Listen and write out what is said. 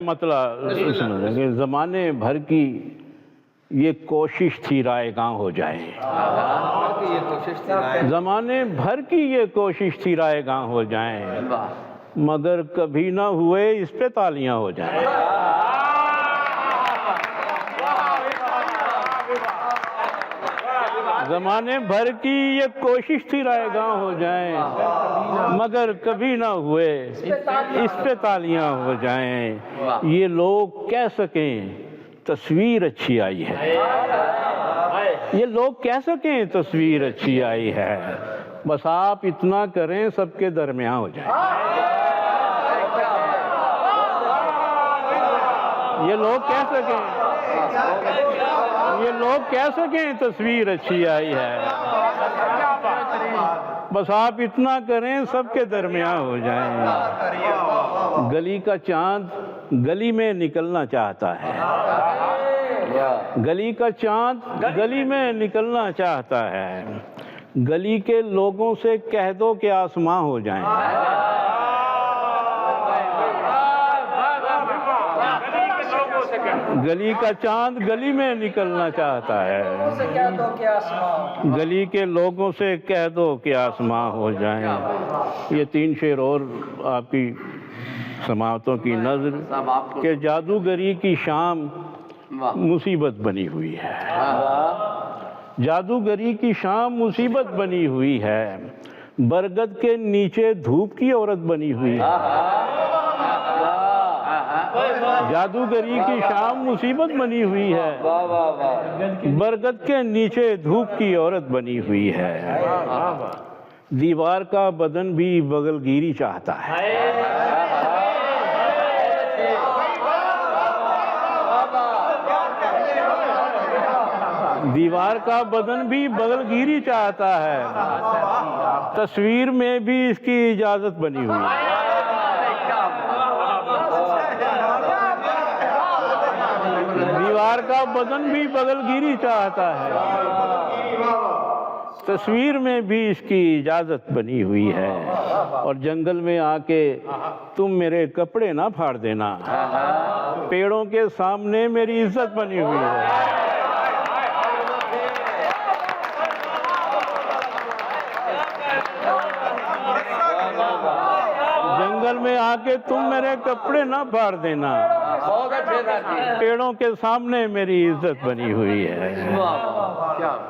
مطلب سمجھیں کہ زمانے بھر کی یہ کوشش تھی رائے گاں ہو جائے، زمانے بھر کی یہ کوشش تھی رائے گاں ہو جائیں، مگر کبھی نہ ہوئے اس پہ تالیاں ہو جائیں۔ زمانے بھر کی یہ کوشش تھی رائے گاں ہو جائیں، مگر کبھی نہ ہوئے اس پہ تالیاں ہو جائیں۔ یہ لوگ کہہ سکیں تصویر اچھی آئی ہے، یہ لوگ کہہ سکیں تصویر اچھی آئی ہے، بس آپ اتنا کریں سب کے درمیان ہو جائیں۔ یہ لوگ کہہ سکیں، یہ لوگ کہہ سکیں تصویر اچھی آئی ہے، بس آپ اتنا کریں سب کے درمیان ہو جائیں۔ گلی کا چاند گلی میں نکلنا چاہتا ہے، گلی کا چاند گلی میں نکلنا چاہتا ہے، گلی کے لوگوں سے کہہ دو کہ آسماں ہو جائیں۔ گلی کا چاند گلی میں نکلنا چاہتا ہے، گلی کے لوگوں سے کہہ دو کہ آسماں ہو جائیں۔ یہ 3 شعر اور آپ کی سماعتوں کی نظر کہ جادوگری کی شام مصیبت بنی ہوئی ہے، جادوگری کی شام مصیبت بنی ہوئی ہے، برگد کے نیچے دھوپ کی عورت بنی ہوئی ہے۔ جادوگری کی شام مصیبت بنی ہوئی ہے، برگد کے نیچے دھوپ کی عورت بنی ہوئی ہے۔ دیوار کا بدن بھی بغل گیری چاہتا ہے، دیوار کا بدن بھی بغل گیری چاہتا ہے، تصویر میں بھی اس کی اجازت بنی ہوئی ہے۔ دیوار کا بدن بھی بغل گیری چاہتا ہے، تصویر میں بھی اس کی اجازت بنی ہوئی ہے۔ اور جنگل میں آ کے تم میرے کپڑے نہ پھاڑ دینا، پیڑوں کے سامنے میری عزت بنی ہوئی ہے۔ جنگل میں آ کے تم میرے کپڑے نہ پھاڑ دینا، پیڑوں کے سامنے میری عزت بنی ہوئی ہے۔